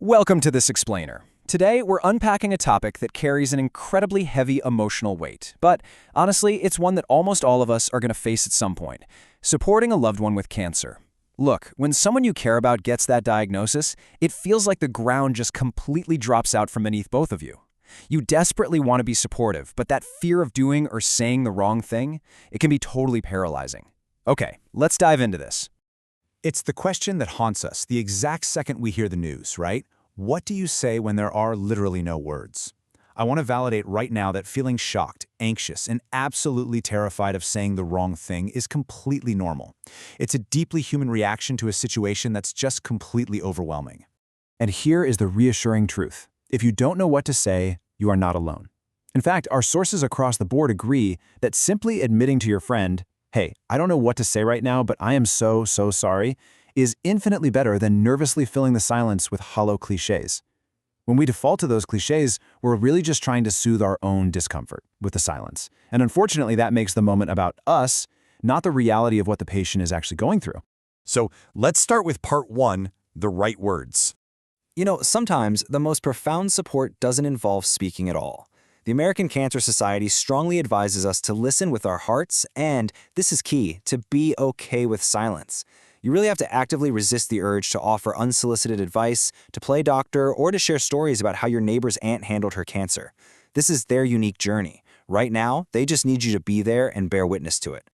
Welcome to This Explainer. Today, we're unpacking a topic that carries an incredibly heavy emotional weight, but honestly, it's one that almost all of us are going to face at some point: supporting a loved one with cancer. Look, when someone you care about gets that diagnosis, it feels like the ground just completely drops out from beneath both of you. You desperately want to be supportive, but that fear of doing or saying the wrong thing, it can be totally paralyzing. Okay, let's dive into this. It's the question that haunts us the exact second we hear the news, right? What do you say when there are literally no words? I want to validate right now that feeling shocked, anxious, and absolutely terrified of saying the wrong thing is completely normal. It's a deeply human reaction to a situation that's just completely overwhelming. And here is the reassuring truth. If you don't know what to say, you are not alone. In fact, our sources across the board agree that simply admitting to your friend, "Hey, I don't know what to say right now, but I am so sorry," is infinitely better than nervously filling the silence with hollow cliches. When we default to those cliches, we're really just trying to soothe our own discomfort with the silence. And unfortunately, that makes the moment about us, not the reality of what the patient is actually going through. So let's start with part one, the right words. Sometimes the most profound support doesn't involve speaking at all. The American Cancer Society strongly advises us to listen with our hearts and, this is key, to be okay with silence. You really have to actively resist the urge to offer unsolicited advice, to play doctor, or to share stories about how your neighbor's aunt handled her cancer. This is their unique journey. Right now, they just need you to be there and bear witness to it.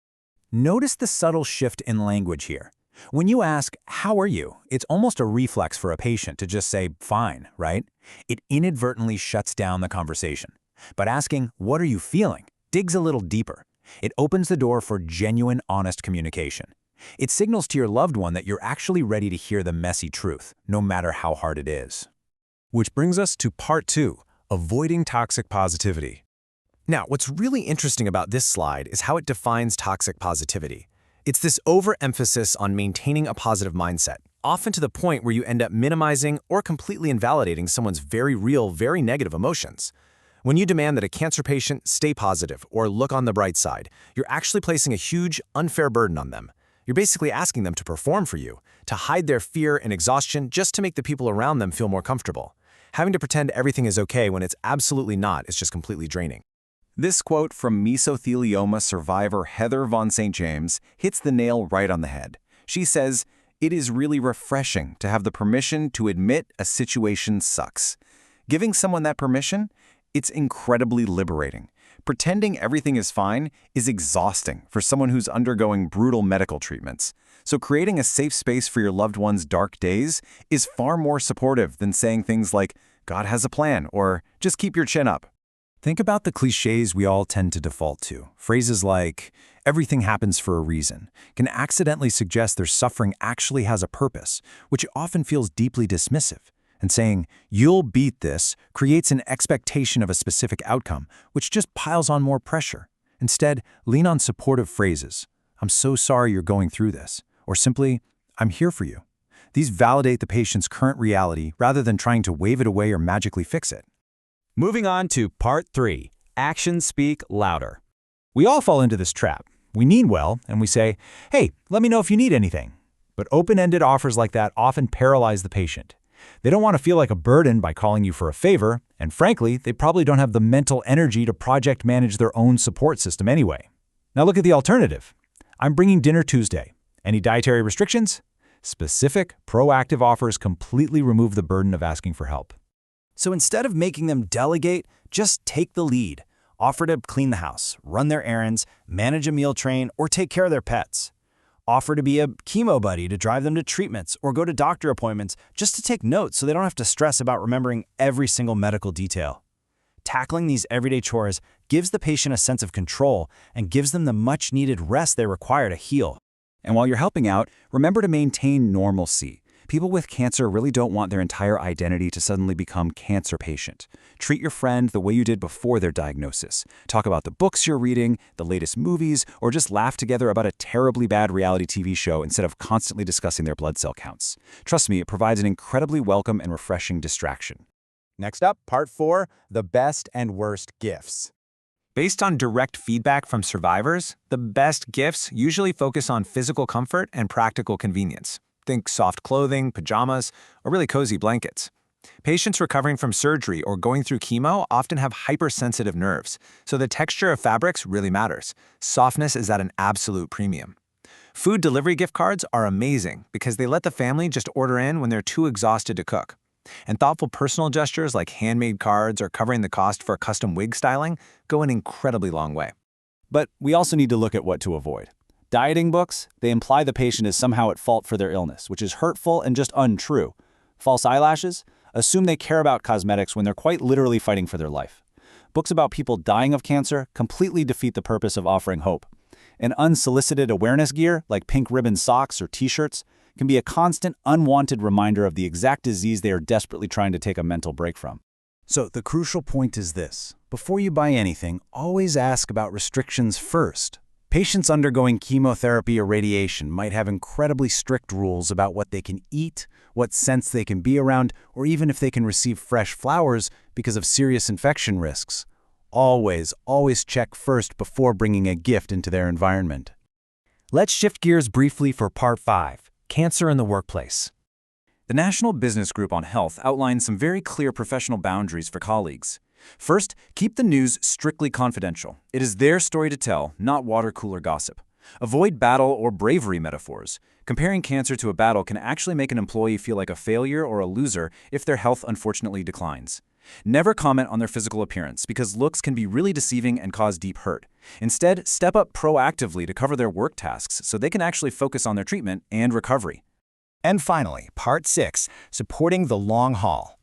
Notice the subtle shift in language here. When you ask, "How are you?" it's almost a reflex for a patient to just say, "Fine," right? It inadvertently shuts down the conversation. But asking, "What are you feeling?" digs a little deeper. It opens the door for genuine, honest communication. It signals to your loved one that you're actually ready to hear the messy truth, no matter how hard it is. Which brings us to part two, avoiding toxic positivity. Now, what's really interesting about this slide is how it defines toxic positivity. It's this overemphasis on maintaining a positive mindset, often to the point where you end up minimizing or completely invalidating someone's very real, very negative emotions. When you demand that a cancer patient stay positive or look on the bright side, you're actually placing a huge, unfair burden on them. You're basically asking them to perform for you, to hide their fear and exhaustion just to make the people around them feel more comfortable. Having to pretend everything is okay when it's absolutely not is just completely draining. This quote from mesothelioma survivor Heather Von St. James hits the nail right on the head. She says, "It is really refreshing to have the permission to admit a situation sucks." Giving someone that permission, it's incredibly liberating. Pretending everything is fine is exhausting for someone who's undergoing brutal medical treatments. So creating a safe space for your loved one's dark days is far more supportive than saying things like, "God has a plan," or "just keep your chin up." Think about the cliches we all tend to default to. Phrases like, "everything happens for a reason," can accidentally suggest their suffering actually has a purpose, which often feels deeply dismissive. And saying, "you'll beat this," creates an expectation of a specific outcome, which just piles on more pressure. Instead, lean on supportive phrases. "I'm so sorry you're going through this," or simply, "I'm here for you." These validate the patient's current reality rather than trying to wave it away or magically fix it. Moving on to part three, actions speak louder. We all fall into this trap. We mean well, and we say, "Hey, let me know if you need anything." But open-ended offers like that often paralyze the patient. They don't want to feel like a burden by calling you for a favor, and frankly, they probably don't have the mental energy to project manage their own support system anyway. Now look at the alternative. "I'm bringing dinner Tuesday. Any dietary restrictions?" Specific, proactive offers completely remove the burden of asking for help. So instead of making them delegate, just take the lead. Offer to clean the house, run their errands, manage a meal train, or take care of their pets. Offer to be a chemo buddy to drive them to treatments or go to doctor appointments just to take notes so they don't have to stress about remembering every single medical detail. Tackling these everyday chores gives the patient a sense of control and gives them the much-needed rest they require to heal. And while you're helping out, remember to maintain normalcy. People with cancer really don't want their entire identity to suddenly become cancer patient. Treat your friend the way you did before their diagnosis. Talk about the books you're reading, the latest movies, or just laugh together about a terribly bad reality TV show instead of constantly discussing their blood cell counts. Trust me, it provides an incredibly welcome and refreshing distraction. Next up, part four, the best and worst gifts. Based on direct feedback from survivors, the best gifts usually focus on physical comfort and practical convenience. Think soft clothing, pajamas, or really cozy blankets. Patients recovering from surgery or going through chemo often have hypersensitive nerves, so the texture of fabrics really matters. Softness is at an absolute premium. Food delivery gift cards are amazing because they let the family just order in when they're too exhausted to cook. And thoughtful personal gestures like handmade cards or covering the cost for custom wig styling go an incredibly long way. But we also need to look at what to avoid. Dieting books, they imply the patient is somehow at fault for their illness, which is hurtful and just untrue. False eyelashes assume they care about cosmetics when they're quite literally fighting for their life. Books about people dying of cancer completely defeat the purpose of offering hope. And unsolicited awareness gear, like pink ribbon socks or t-shirts, can be a constant, unwanted reminder of the exact disease they are desperately trying to take a mental break from. So the crucial point is this. Before you buy anything, always ask about restrictions first. Patients undergoing chemotherapy or radiation might have incredibly strict rules about what they can eat, what scents they can be around, or even if they can receive fresh flowers because of serious infection risks. Always check first before bringing a gift into their environment. Let's shift gears briefly for Part 5, Cancer in the Workplace. The National Business Group on Health outlines some very clear professional boundaries for colleagues. First, keep the news strictly confidential. It is their story to tell, not water cooler gossip. Avoid battle or bravery metaphors. Comparing cancer to a battle can actually make an employee feel like a failure or a loser if their health unfortunately declines. Never comment on their physical appearance because looks can be really deceiving and cause deep hurt. Instead, step up proactively to cover their work tasks so they can actually focus on their treatment and recovery. And finally, Part 6, Supporting the Long Haul.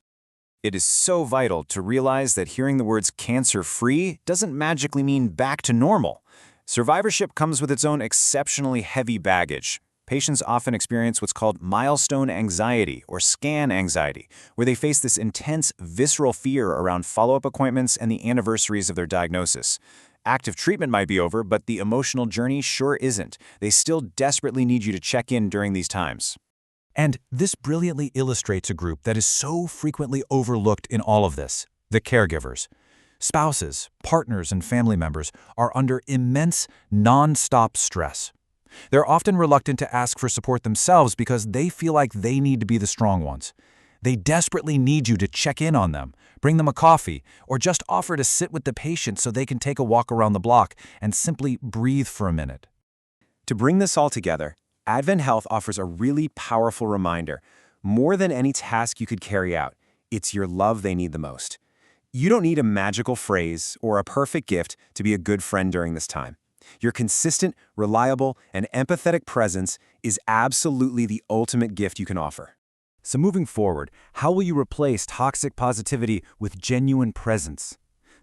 It is so vital to realize that hearing the words cancer-free doesn't magically mean back to normal. Survivorship comes with its own exceptionally heavy baggage. Patients often experience what's called milestone anxiety or scan anxiety, where they face this intense, visceral fear around follow-up appointments and the anniversaries of their diagnosis. Active treatment might be over, but the emotional journey sure isn't. They still desperately need you to check in during these times. And this brilliantly illustrates a group that is so frequently overlooked in all of this, the caregivers. Spouses, partners, and family members are under immense, non-stop stress. They're often reluctant to ask for support themselves because they feel like they need to be the strong ones. They desperately need you to check in on them, bring them a coffee, or just offer to sit with the patient so they can take a walk around the block and simply breathe for a minute. To bring this all together, Advent Health offers a really powerful reminder. More than any task you could carry out, it's your love they need the most. You don't need a magical phrase or a perfect gift to be a good friend during this time. Your consistent, reliable, and empathetic presence is absolutely the ultimate gift you can offer. So moving forward, how will you replace toxic positivity with genuine presence?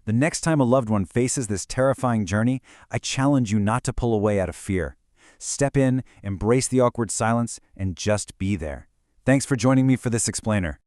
The next time a loved one faces this terrifying journey, I challenge you not to pull away out of fear. Step in, embrace the awkward silence, and just be there. Thanks for joining me for this explainer.